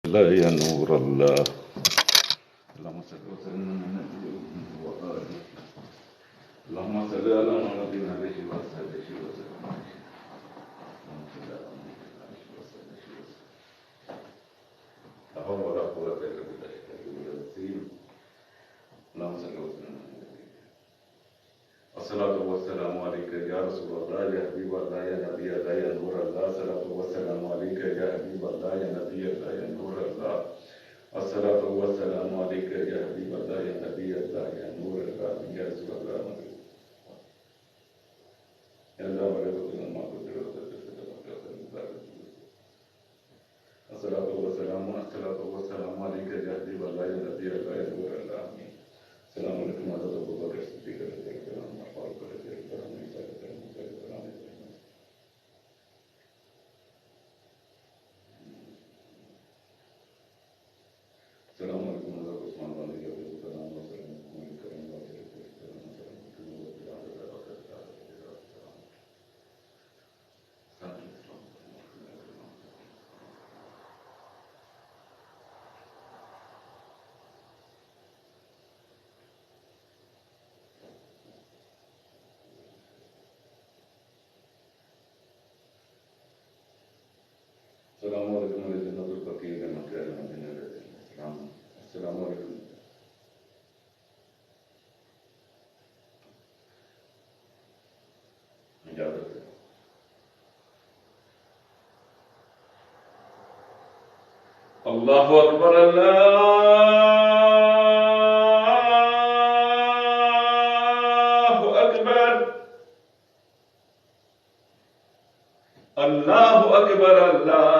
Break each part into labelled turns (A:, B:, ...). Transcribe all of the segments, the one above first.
A: لا يا نور الله. اللهم صل وسلم على النبي وآله. اللهم صل على محمد عليه وصحبه وسلم. اللهم صل على محمد عليه وصحبه وسلم. لا حول ولا قوة إلا بالله العظيم. اللهم صل وسلم على النبي. الصلاة والسلام عليك يا رسول الله يا حبيب الله يا نبي الله يا نور الله. الصلاة والسلام عليك يا حبيب الله يا نبي الله يا نور الله. الصلاة والسلام عليك يا حبيب الله يا نبي الله يا نور الله يا رسول الله. يا الله ولكم ما قدرت الصلاة والسلام عليك يا حبيب الله يا نبي الله يا نور الله. السلام عليكم ورحمة الله وبركاته. السلام عليكم ورحمة الله السلام عليكم ورحمة الله وبركاته. السلام عليكم. إجابة. الله أكبر الله أكبر. الله أكبر الله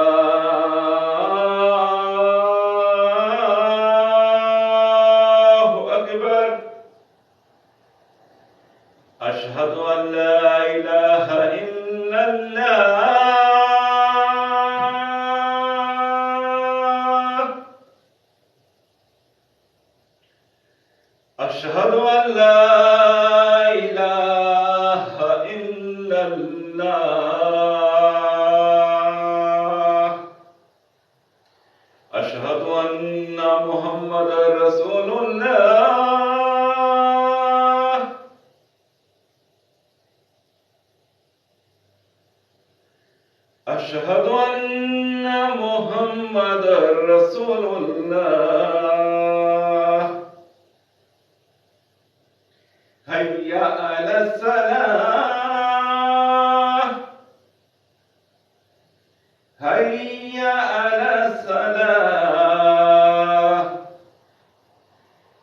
A: أكبر. أشهد أن لا إله إلا الله. أشهد أن لا إله إلا الله. أشهد أن محمدا رسول الله. أشهد أن محمدا رسول الله. هيا على الصلاة. هيا على الصلاة.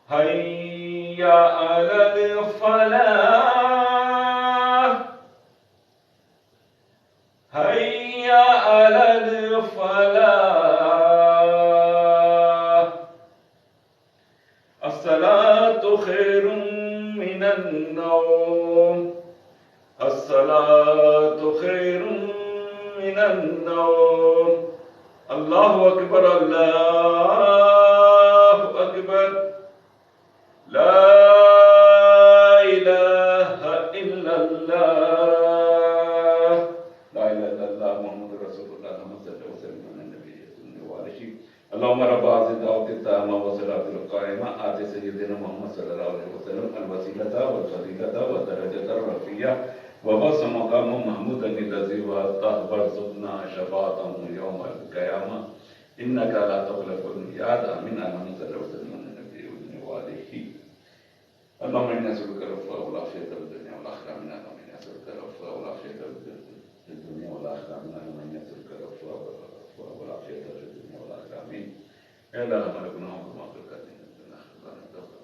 A: هيا على الفلاح. هيا على الفلاح. الصلاة خير من النوم. الصلاة خير من النوم. الله أكبر الله أكبر. لا إله إلا الله. لا إله إلا الله محمد رسول الله. اللهم صل وسلم على النبي وآله. اللهم رب هذه الدعوة التامة والصلاة القائمة آت سيدنا محمد صلى الله عليه وسلم الوسيلة والفضيلة والدرجة الرفيعة وبث مقام محمود الذي وعدته وارزقنا شفاعته يوم القيامة إنك لا تخلف الميعاد. آمين. اللهم صل وسلم على النبي وآله. اللهم إنا نسألك العفو والعافية في الدنيا والآخرة. اللهم إنا نسألك العفو والعافية في الدنيا والآخرة. اللهم إنا نسألك العفو والعافية في الدنيا والآخرة. آمين. يا الله ملكنا وما في الكاتين الدنيا خلقنا الدولة.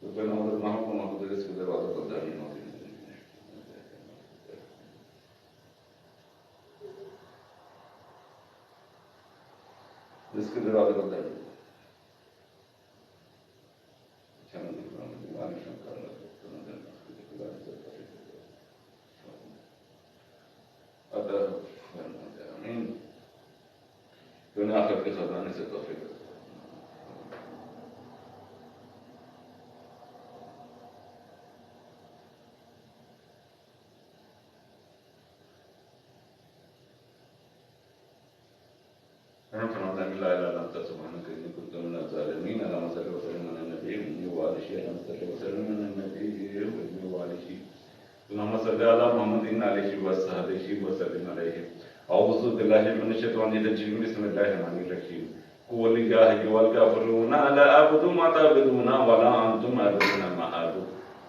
A: ربنا ولدنا وما قدر رزق دروازة قدرين وزين. رزق دروازة قدرين. آمين. दुनिया आखिरत के खजाने से तौफीक दे। ربنا لا إله إلا أنت سبحانك إني كنت من الظالمين اللهم صل وسلم على النبي وعلى آله اللهم صل وسلم على النبي وعلى آله اللهم صل على محمد عليه وصحبه وسلم عليه أعوذ بالله من الشيطان الرجيم بسم الله الرحمن الرحيم قل يا أيها الكافرون لا أعبد ما تعبدون ولا أنتم عابدون ما أعبد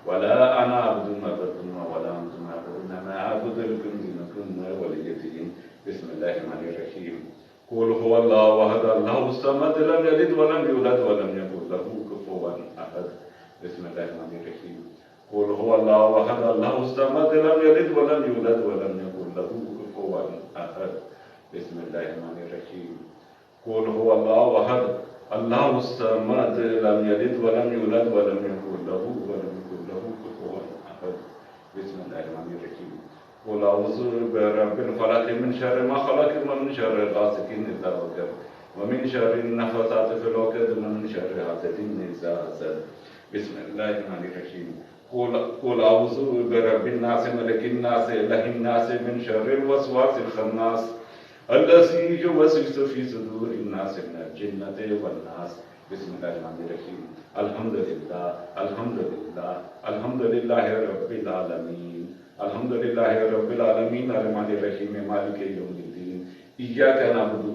A: ولا أنا أعبد ما تعبدون ولا أنتم عابدون ما أعبد لكم دينكم ولي دين بسم الله الرحمن الرحيم قل هو الله أحد الله الصمد لم يلد ولم يولد ولم يكن له كفوا أحد بسم الله الرحمن الرحيم قل هو الله أحد الله الصمد لم يلد ولم يولد ولم يكن له كفوا أحد بسم الله الرحمن الرحيم قل هو الله أحد الله الصمد لم يلد ولم يولد ولم يكن له كفوا أحد بسم الله الرحمن الرحيم قل أعوذ برب الفلق من شر ما خلق ومن شر غاسق إذا وقب ومن شر النفاثات في العقد ومن شر حاسد إذا حسد بسم الله الرحمن الرحيم قل أعوذ برب الناس ملك الناس إله الناس من شر الوسواس الخناس الذي يوسوس في صدور الناس من الجنة والناس بسم الله الرحمن الرحيم الحمد لله الحمد لله الحمد لله رب العالمين الحمد لله رب العالمين الرحمن الرحيم مالك يوم الدين إياك نعبد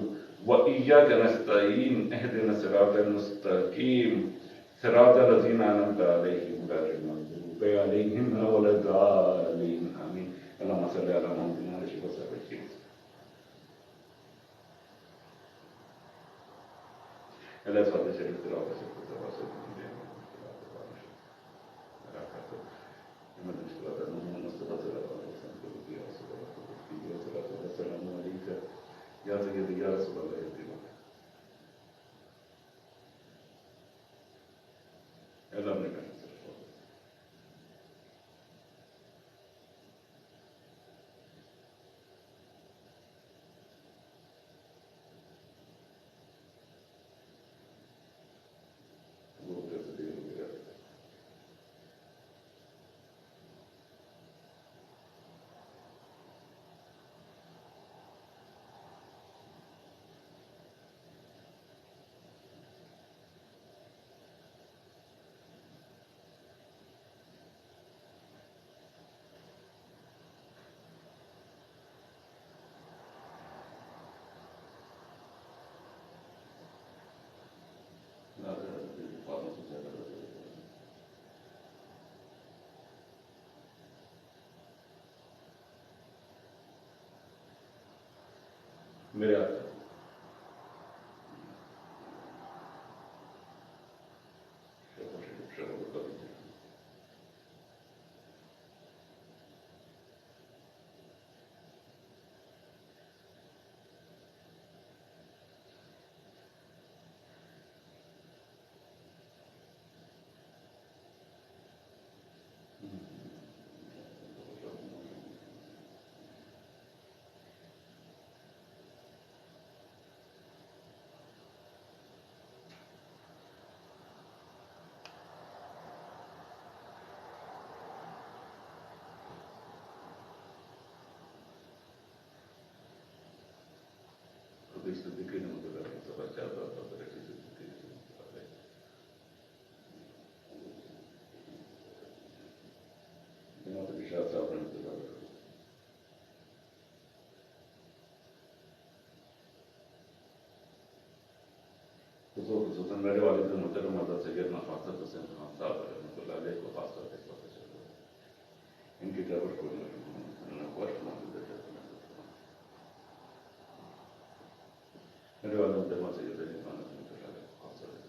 A: وإياك نستعين اهدنا الصراط المستقيم صراط الذين أنعمت عليهم غير المغضوب عليهم ولا الضالين آمين اللهم صل على محمد وعلى آله وصحبه ألا تفضل شريف الصراط المستقيم يا سيدي يا رسول الله يهدينا اللهم لك मेरे हाथ خصوصا मेरे वालिद मुहतरम हज़रत सैयदना फ़ाज़िल हुसैन खान साहब रहमतुल्लाह अलैह को खास तौर पे इनकी कब्र को वर्ष मौजूद है मेरे वालिद मुहतरम सैयद अली खान रहमतुल्लाह अलैह को खास तौर पे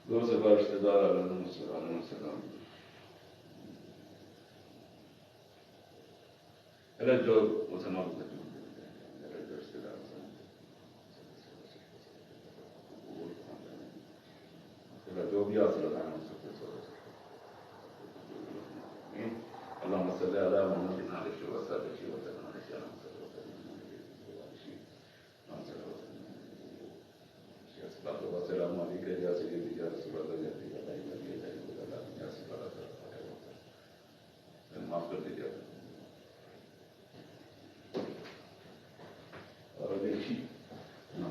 A: दो से बार रिश्तेदार सलाम अरे जो मुसलमान जो भी हासिल है अल्लाह मसल्ले अला मोहम्मद नालिशि वसल्लि वसल्लम वसल्लम अलैहि या सय्यदी या रसूल अल्लाह या माफ कर दीजिए और देखिए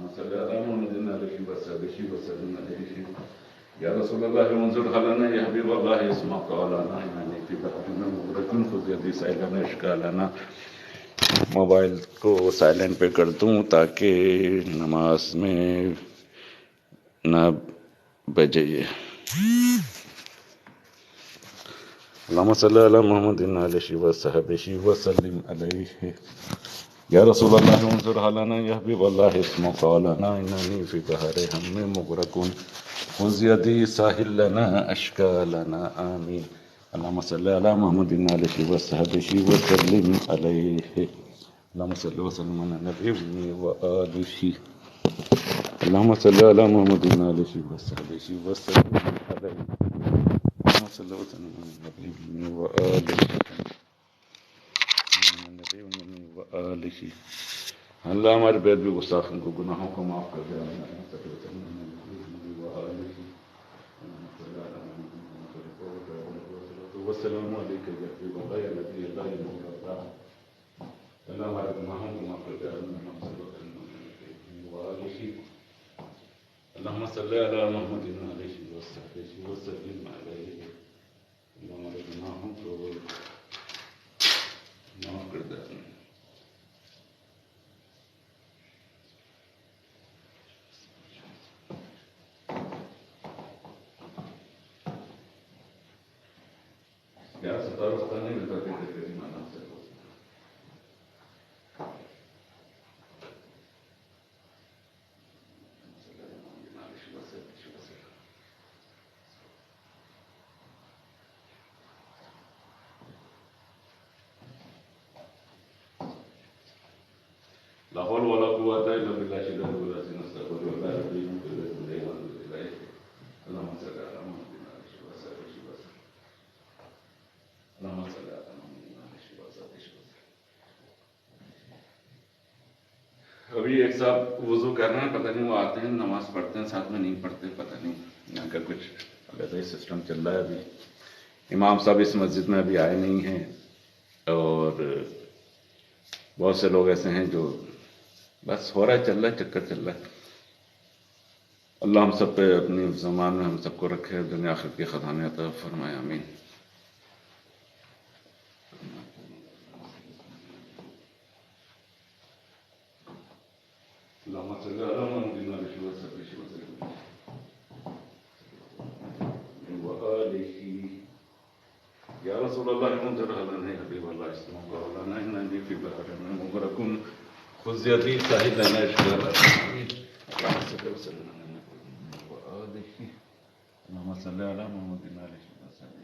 A: मसल्ले अला मोहम्मद नालिशि वसल्लम अलैहि या रसूल अल्लाह मंजूर हलना या हबीब अल्लाह इसमा कौलाना इन्नी फी बहरिन मुगरकुन खुज़यदी सैलन इश्कालाना। मोबाइल को साइलेंट पे कर दूं ताकि नमाज में ना बजे। अल्लाहुम्मा सल्लि अला मुहम्मदिन अलैहि वसहबिहि वसल्लिम अलैहि या रसूल अल्लाह मंजूर हलना या हबीब अल्लाह इसमा कौलाना इन्नी फी बहरिन हम्मे मुगरकुन खुज़यदी साहिलना अश्कालना आमीन। अल्लाहुम्मा सल्लि अला मुहम्मदिन अलैहि वसहबिहि वसल्लिम अलैहि अल्लाहुम्मा सल्लि वसल्लिम अला नबी व आलिहि अल्लाहुम्मा सल्लि अला मुहम्मदिन अलैहि वसहबिहि वसल्लिम अलैहि अल्लाहुम्मा सल्लि वसल्लिम अला नबी व आलिहि। अल्लाह हमारे बेदबी गुस्ताखों को गुनाहों को माफ कर दे। वस्सलामु अलैका या हबीब अल्लाह या नबी अल्लाह या नूर अल्लाह। अल्लाह हमारे गुनाहों को माफ कर दे। अल्लाहुम्मा सल्लि अला मुहम्मदिन अलैहि वसल्लम अलैहि अल्लाह हमारे गुनाहों को माफ कर दे। क्या सतार पता नहीं मिलता कि माना से ला हौल वला कुव्वता इल्ला बिल्लाह अभी एक साहब वुजू कर रहे हैं, पता नहीं वो आते हैं नमाज पढ़ते हैं साथ में नहीं पढ़ते, पता नहीं यहाँ का कुछ अलग ही सिस्टम चल रहा है। अभी इमाम साहब इस मस्जिद में अभी आए नहीं हैं और बहुत से लोग ऐसे हैं जो बस हो रहा है, चल रहा है, चक्कर चल रहा है। अल्लाह हम सब पे अपनी ज़मान में हम सबको रखे, दुनिया आखिरत के ख़ज़ाने अता फरमाए, आमीन। या रसूल अल्लाह मुंज़िर हलना या हबीब अल्लाह इस्मा कौलाना इन्नी फी बहरिन मुगरकुन खुज़यदी साहिलना इश्कालाना आमीन। अल्लाहुम्मा सल्लि अला मुहम्मदिन अलैहि वसल्लम।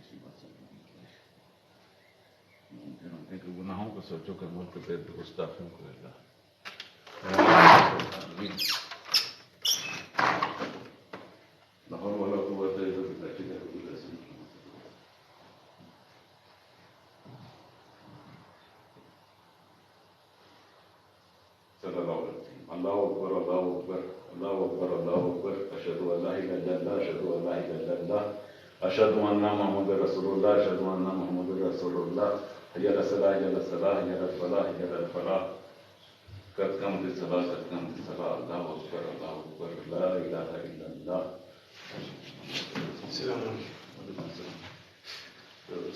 A: गुनाहों को सोचो कर मुल्क पे गुस्ताखियों को अल्लाह आमीन। ला हौल वला कुव्वता इल्ला बिल्लाह। अल्लाहु अकबर अल्लाहु अकबर अल्लाहु अकबर अल्लाहु अकबर अशहदु अल्ला इलाहा इल्लल्लाह अशहदु अल्ला इलाहा इल्लल्लाह अशहदु अन्ना मुहम्मदुर रसूलुल्लाह अशहदु अन्ना मुहम्मदुर रसूलुल्लाह हय्या अला सलाह हय्या अला सलाह हय्या अला फलाह हय्या अला फलाह कद क़ामतिस सलाह कद क़ामतिस सलाह अल्लाहु अकबर ला इलाहा इल्लल्लाह।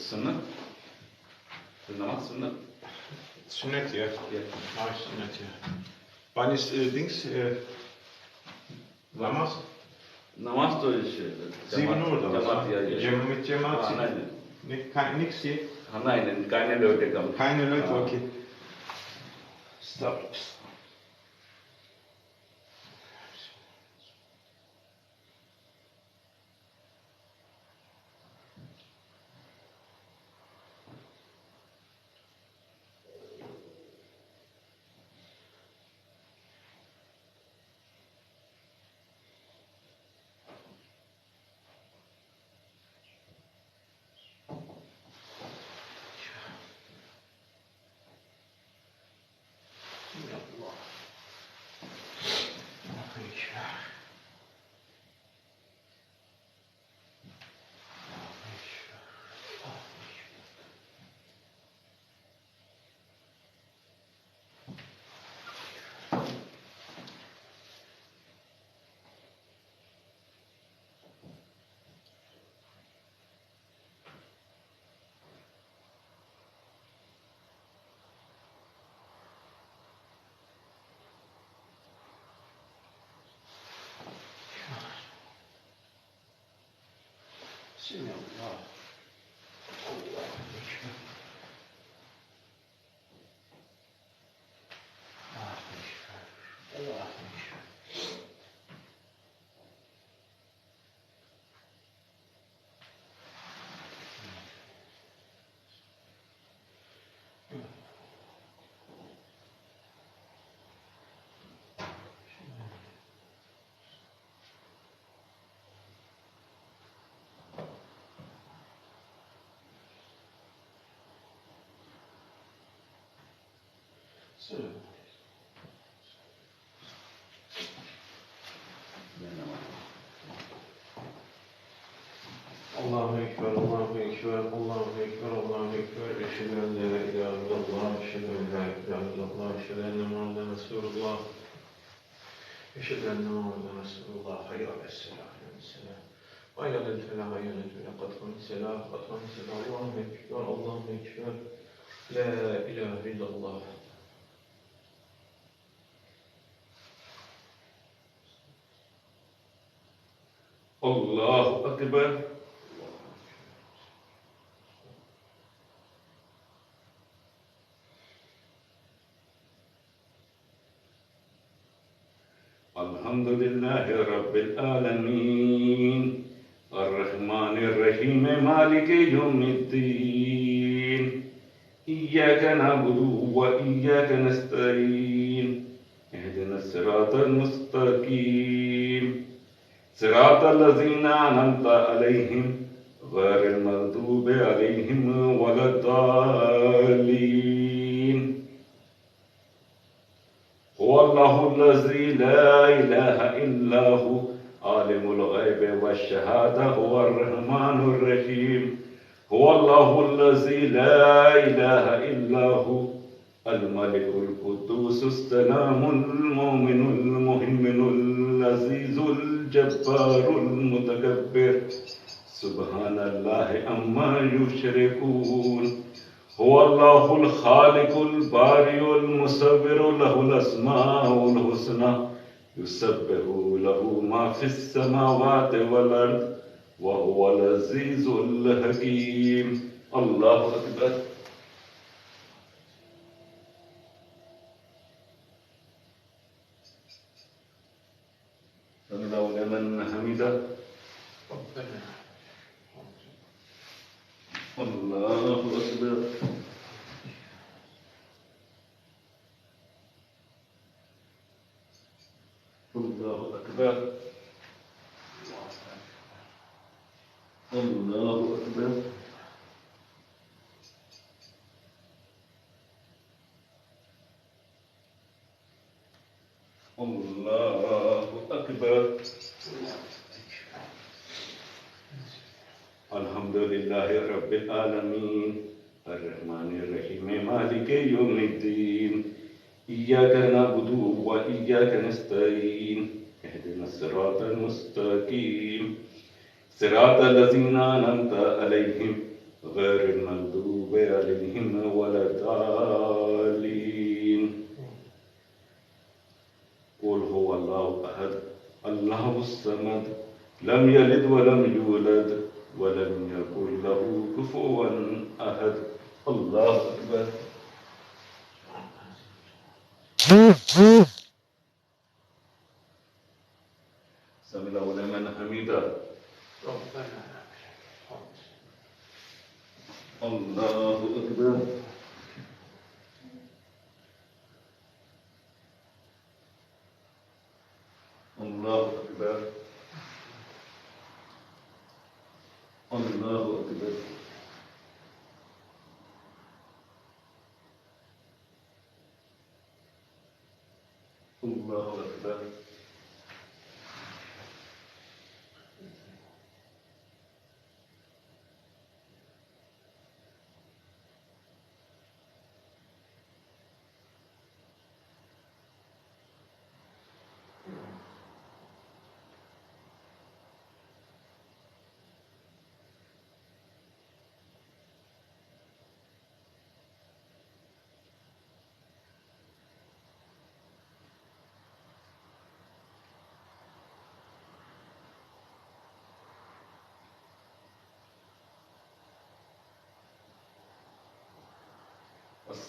A: सुन्नत नमाज सुन्नत
B: Sunnet, ja. Ah, Sunnet, ja. Wann ist Dings? Namaz?
A: नमाज तो
B: 7 Uhr oder was?
A: ja.
B: Mit Jamaat? Nichts hier?
A: Nein, keine Leute kommen.
B: Keine Leute, okay. Stop. سمع الله. الله أكبر. الله أكبر. الله أكبر الله أكبر الله أكبر الله أكبر أشهد أن لا إله إلا الله أشهد أن لا إله إلا الله أشهد أن محمدا رسول الله أشهد أن محمدا رسول الله حي على السلام حي على السلام حي على الفلاح حي على الفلاح قد قامت الصلاة قد قامت الصلاة الله أكبر الله أكبر لا إله إلا الله.
A: الله أكبر. الحمد لله رب العالمين الرحمن الرحيم مالك يوم الدين إياك نعبد وإياك نستعين اهدنا الصراط المستقيم صراط الذين أنعمت عليهم غير المغضوب عليهم ولا الضالين. هو الله الذي لا إله إلا هو عالم الغيب والشهادة هو الرحمن الرحيم. هو الله الذي لا إله إلا هو الملك القدوس السلام المؤمن المهيمن العزيز الجبار المتكبر سبحان الله عما يشركون. هو الله الخالق البارئ المصور له الأسماء الحسنى يسبح له ما في السماوات والأرض وهو العزيز الحكيم. الله أكبر. سمع الله لمن حمده. الله أكبر. الله أكبر. الله أكبر. الله أكبر. الحمد لله رب العالمين الرحمن الرحيم مالك يوم الدين إياك نعبد وإياك نستعين اهدنا الصراط المستقيم صراط الذين أنعمت عليهم غير المغضوب عليهم ولا الضالين. قل هو الله أحد الله الصمد لم يلد ولم يولد ولم يكن له كفوا أحد. الله أكبر. سمع الله لمن حمده. الله أكبر. الله أكبر. الله أكبر. الله أكبر.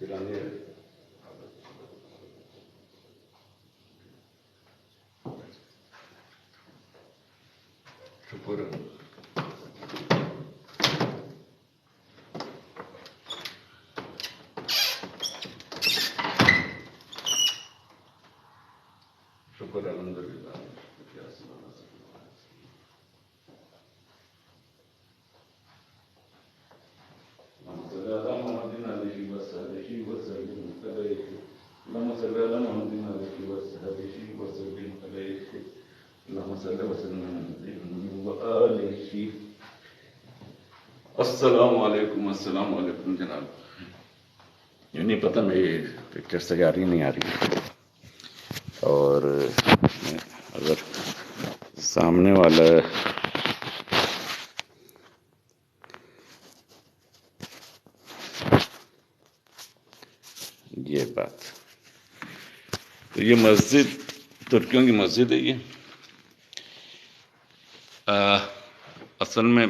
A: पिलाने शुक्र शुक्र अल्हम्दुलिल्लाह। अस्सलाम वालेकुम जनाब। ये नहीं पता मेरी पिक्चर से आ रही नहीं आ रही, और अगर सामने वाला ये बात, तो ये मस्जिद तुर्कियों की मस्जिद है। ये असल में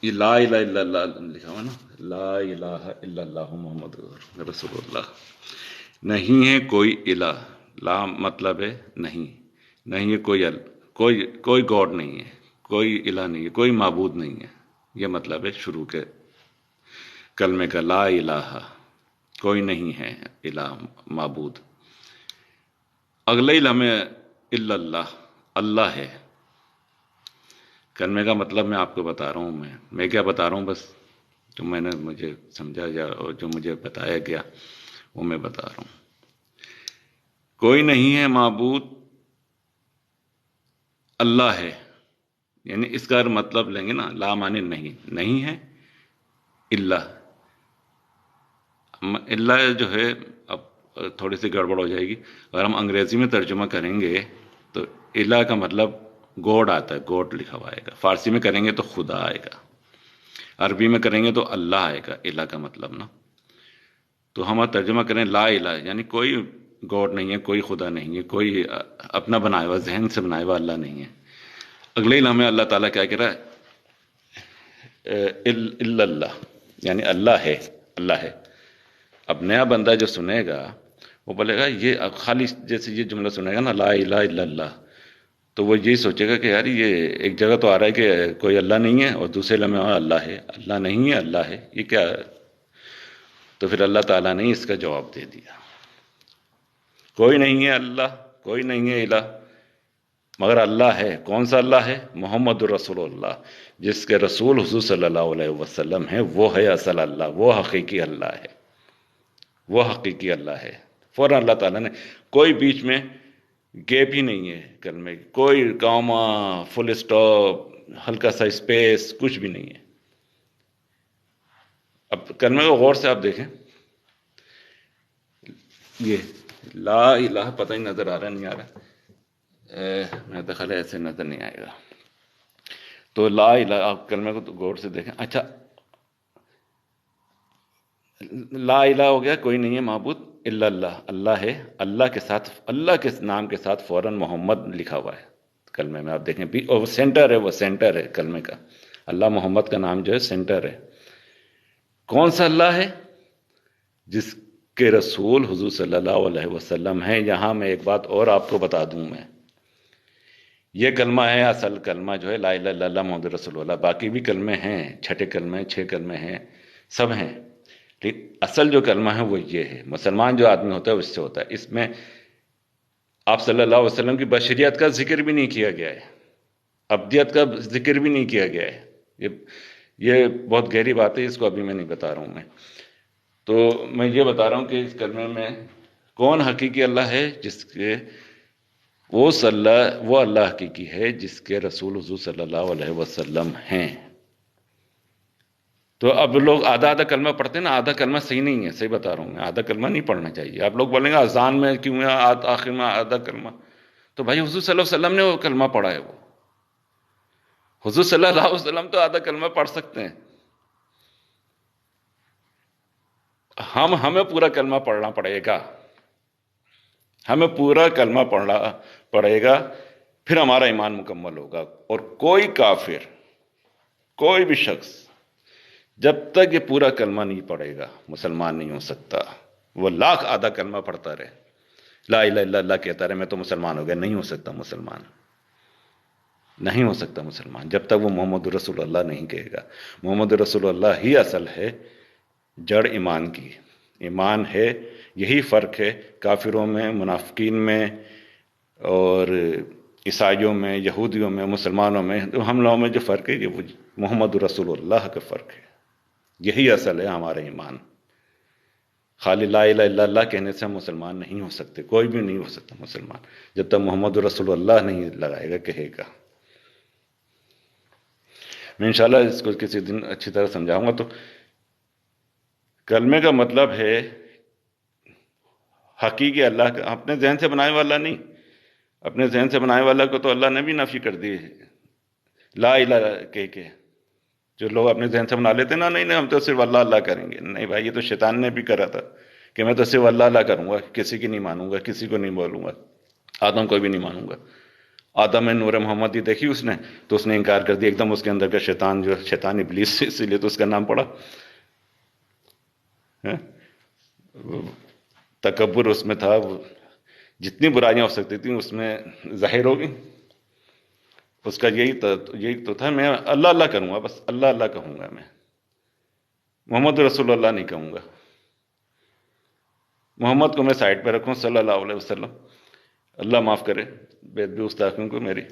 A: ये ला इलाहा इल्लल्लाह लिखा हुआ ना, ला इलाहा इल्लल्लाह मुहम्मद रसूलुल्लाह। नहीं है कोई इलाह, ला मतलब है नहीं, नहीं है कोई गॉड नहीं है, कोई इलाह नहीं है, कोई माबूद नहीं है। ये मतलब है शुरू के कलमे का, ला इलाहा, कोई नहीं है इलाह माबूद। अगले इलाह में इल्लल्लाह, अल्लाह है। कलमे का मतलब मैं आपको बता रहा हूँ। मैं क्या बता रहा हूँ, बस जो मैंने मुझे समझा या जो मुझे बताया गया वो मैं बता रहा हूँ। कोई नहीं है माबूद, अल्लाह है। यानी इसका मतलब लेंगे ना, ला माने नहीं, नहीं है, इल्ला जो है, अब थोड़ी सी गड़बड़ हो जाएगी। अगर हम अंग्रेजी में तर्जुमा करेंगे तो इला का मतलब गॉड आता है, गॉड लिखा हुआ आएगा। फारसी में करेंगे तो खुदा आएगा, अरबी में करेंगे तो अल्लाह आएगा इला का मतलब ना। तो हम तर्जुमा करें ला इला, यानी कोई गॉड नहीं है, कोई खुदा नहीं है, कोई अपना बनाया हुआ, जहन से बनाया हुआ अल्लाह नहीं है। अगले इला में अल्लाह ताला क्या कह रहा है, इल्लल्लाह, यानी अल्लाह है, अल्लाह है। अब नया बंदा जो सुनेगा वो बोलेगा, ये खाली जैसे ये जुमला सुनेगा ना, ला इलाहा इल्लल्लाह, तो वो यही सोचेगा कि यार ये एक जगह तो आ रहा है कि कोई अल्लाह नहीं है, और दूसरे लम्हे में अल्लाह है, अल्लाह नहीं है, अल्लाह है, ये क्या। तो फिर अल्लाह ताला ने इसका जवाब दे दिया, कोई नहीं है अल्लाह, कोई नहीं है इलाह, मगर अल्लाह है। कौन सा अल्लाह है? मोहम्मद रसूलुल्लाह, जिसके रसूल हुजूर सल्लल्लाहु अलैहि वसल्लम है, वो है असल अल्लाह, वो हकीकी अल्लाह है, वो हकीकी अल्लाह है। फौरन अल्लाह ताला ने, कोई बीच में गैप ही नहीं है कलमे, कोई कॉमा, फुल स्टॉप, हल्का सा स्पेस, कुछ भी नहीं है। अब कलमे को गौर से आप देखें, ये ला इलाहा पता ही नजर आ रहा नहीं आ रहा, मैं तो ख्याल ऐसे नजर नहीं आएगा। तो ला इलाहा, आप कलमे को तो गौर से देखें। अच्छा, ला इलाहा हो गया, कोई नहीं है माबूद इल्लल्लाह, अल्लाह है। अल्लाह के साथ, अल्लाह के नाम के साथ फौरन मोहम्मद लिखा हुआ है कलमे में, आप देखें भी, और वो सेंटर है, वो सेंटर है कलमे का। अल्लाह मोहम्मद का नाम जो है सेंटर है। कौन सा अल्लाह है? जिसके रसूल हुजूर सल्लल्लाहु अलैहि वसल्लम हैं। यहां मैं एक बात और आपको बता दूं, मैं ये कलमा है असल कलमा जो है, ला इलाहा इल्लल्लाह मुहम्मद रसूलुल्लाह। बाकी भी कलमे हैं, 6 कलमे, 6 कलमे हैं, सब हैं, लेकिन असल जो कलमा है वो ये है। मुसलमान जो आदमी होता है उससे होता है। इसमें आप सल्लल्लाहु अलैहि वसल्लम की बशरियत का जिक्र भी नहीं किया गया है, अब्दियत का जिक्र भी नहीं किया गया है। ये बहुत गहरी बात है, इसको अभी मैं नहीं बता रहा हूं मैं। तो मैं ये बता रहा हूं कि इस कलमे में कौन हकीकी अल्लाह है, जिसके वो अल्लाह हकीकी है जिसके रसूल हुजूर सल्लल्लाहु अलैहि वसल्लम हैं। तो अब लोग आधा आधा कलमा पढ़ते हैं ना, आधा कलमा सही नहीं है, सही बता रहा हूं मैं, आधा कलमा नहीं पढ़ना चाहिए। आप लोग बोलेंगे अजान में क्यों है आखिर में आधा कलमा, तो भाई हुजूर सल्लल्लाहु अलैहि वसल्लम ने वो कलमा पढ़ा है, वो हुजूर सल्लल्लाहु अलैहि वसल्लम तो आधा कलमा पढ़ सकते हैं। हमें पूरा कलमा पढ़ना पड़ेगा, हमें पूरा कलमा पढ़ना पड़ेगा, फिर हमारा ईमान मुकम्मल होगा। और कोई काफिर, कोई भी शख्स जब तक ये पूरा कलमा नहीं पढ़ेगा मुसलमान नहीं हो सकता। वो लाख आधा कलमा पढ़ता रहे, ला इलाहा इल्लल्लाह कहता रहे, मैं तो मुसलमान हो गया, नहीं हो सकता मुसलमान, नहीं हो सकता मुसलमान जब तक वो मोहम्मद रसूलुल्लाह नहीं कहेगा। मोहम्मद रसूलुल्लाह ही असल है, जड़ ईमान की। ईमान है, यही फ़र्क है काफिरों में, मुनाफिकीन में और ईसाइयों में, यहूदियों में, मुसलमानों में, तो हम लोगों में जो फ़र्क है ये वो मोहम्मद रसूलुल्लाह का फ़र्क है। यही असल है हमारा ईमान। खाली ला इलाहा इल्लल्लाह कहने से हम मुसलमान नहीं हो सकते, कोई भी नहीं हो सकता मुसलमान जब तक मोहम्मद रसूलुल्लाह नहीं लगाएगा, कहेगा। मैं इंशाल्लाह इसको किसी दिन अच्छी तरह समझाऊंगा। तो कलमे का मतलब है हकीकी अल्लाह का, अपने जहन से बनाने वाला नहीं। अपने जहन से बनाने वाला को तो अल्लाह ने भी नफी कर दी है ला इलाहा कह के। जो लोग अपने जहन से बना लेते ना, नहीं नहीं हम तो सिर्फ अल्लाह अल्लाह करेंगे, नहीं भाई, ये तो शैतान ने भी करा था कि मैं तो सिर्फ अल्लाह अल्लाह करूंगा, किसी की नहीं मानूंगा, किसी को नहीं बोलूंगा, आदम को भी नहीं मानूंगा। आदम में नूर मोहम्मदी देखी उसने, तो उसने इनकार कर दिया एकदम। उसके अंदर का शैतान, जो शैतान इब्लीस, इसीलिए तो उसका नाम पड़ा है। तकब्बुर उसमें था, जितनी बुराइयां हो सकती थी उसमें जाहिर हो गई। उसका यही तो था, मैं अल्लाह अल्लाह करूंगा, बस अल्लाह अल्लाह कहूंगा, मैं मोहम्मद रसूलुल्लाह नहीं कहूंगा। मोहम्मद को मैं साइड पे रखूं, सल्लल्लाहु अलैहि वसल्लम। अल्लाह माफ करे बेगुस्ताखियों को मेरी।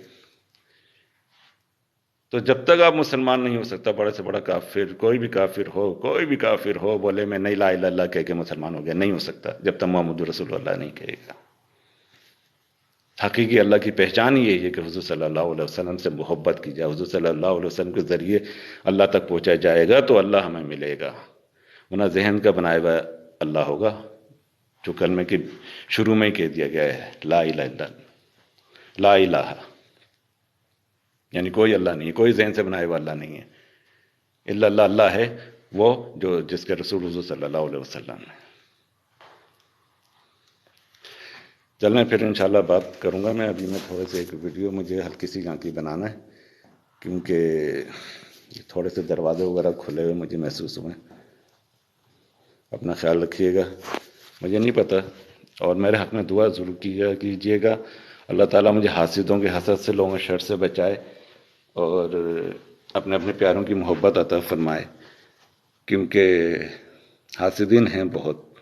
A: तो जब तक आप मुसलमान नहीं हो सकता, बड़े से बड़ा काफिर, कोई भी काफिर हो, कोई भी काफिर हो, बोले मैं नहीं ला इलाहा इल्लल्लाह कह के मुसलमान हो गया, नहीं हो सकता जब तक मोहम्मद रसूलुल्लाह नहीं कहेगा। हकीकी अल्लाह की पहचान यही है कि हुज़ूर सल्लल्लाहु अलैहि वसल्लम से मोहब्बत की जाए, हुज़ूर सल्लल्लाहु अलैहि वसल्लम के ज़रिए अल्लाह तक पहुँचा जाएगा तो अल्लाह हमें मिलेगा, वरना जहन का बनाया हुआ अल्लाह होगा, जो कलमे के शुरू में ही कह दिया गया है, ला इलाहा इल्लल्लाह, ला इलाहा, यानी कोई अल्लाह नहीं है, कोई जहन से बनाया हुआ अल्लाह नहीं है। इल्लल्लाह अल्लाह है वो जो जिसके रसूल हुज़ूर सल्लल्लाहु अलैहि वसल्लम है। चलने फिर इंशाल्लाह बात करूंगा मैं। अभी मैं थोड़े से एक वीडियो मुझे हल्की सी झांकी बनाना है, क्योंकि थोड़े से दरवाजे वगैरह खुले हुए मुझे महसूस हुए। अपना ख्याल रखिएगा, मुझे नहीं पता, और मेरे हक़ में दुआ ज़रूर कीजिएगा। अल्लाह ताला मुझे हासिदों के हसद से, लोगों के शर से बचाए और अपने अपने प्यारों की मोहब्बत अता फरमाए, क्योंकि हासिदीन हैं, बहुत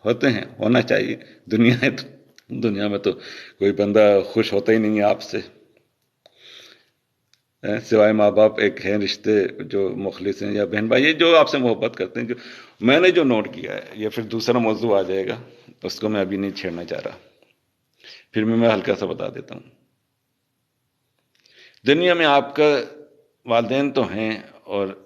A: होते हैं, होना चाहिए। दुनिया है तो दुनिया में तो कोई बंदा खुश होता ही नहीं है आपसे, सिवाय माँ बाप। एक हैं रिश्ते जो मुखलिस हैं, या बहन भाई, ये जो आपसे मोहब्बत करते हैं। जो मैंने जो नोट किया है, ये फिर दूसरा मौजू आ जाएगा, उसको मैं अभी नहीं छेड़ना चाह रहा, फिर मैं हल्का सा बता देता हूँ। दुनिया में आपका वालिदैन तो हैं, और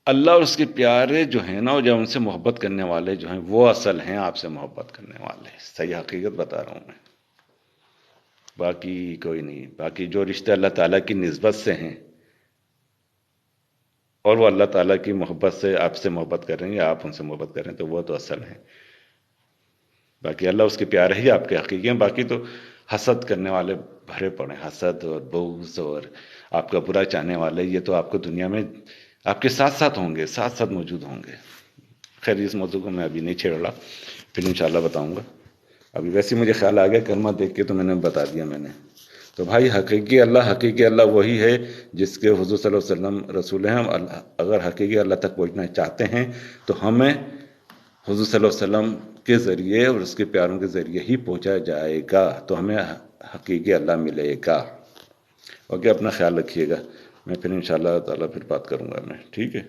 A: अल्लाह और उसके प्यारे जो हैं ना, जब उनसे मोहब्बत करने वाले जो हैं, वो असल हैं आपसे मोहब्बत करने वाले। सही हकीकत बता रहा हूँ मैं, बाकी कोई नहीं। बाकी जो रिश्ते अल्लाह ताला की निस्बत से हैं, और वो अल्लाह ताला की मोहब्बत से आपसे मोहब्बत कर रहे हैं, या आप उनसे मोहब्बत कर रहे हैं, तो वो तो असल हैं। बाकी अल्लाह उसके प्यारे ही आपके हकीकी हैं। बाकी तो हसद करने वाले भरे पड़े, हसद और बुग़्ज़ और आपका बुरा चाहने वाले, ये तो आपको दुनिया में आपके साथ साथ होंगे, साथ साथ मौजूद होंगे। खैर, इस मौजू को मैं अभी नहीं छेड़ रहा, फिर इंशाल्लाह बताऊंगा। अभी वैसे मुझे ख्याल आ गया, कलमा देख के तो मैंने बता दिया मैंने। तो भाई, हकीकी अल्लाह वही है जिसके हुज़ूर सल्लल्लाहु अलैहि वसल्लम रसूल हैं। हम अगर हकीकी अल्लाह तक पहुँचना चाहते हैं तो हमें हुज़ूर सल्लल्लाहु अलैहि वसल्लम के ज़रिए और उसके प्यारों के ज़रिए ही पहुँचा जाएगा, तो हमें हकीकी अल्लाह मिलेगा। ओके, अपना ख्याल रखिएगा। मैं फिर इंशाअल्लाह ताला फिर बात करूँगा मैं, ठीक है।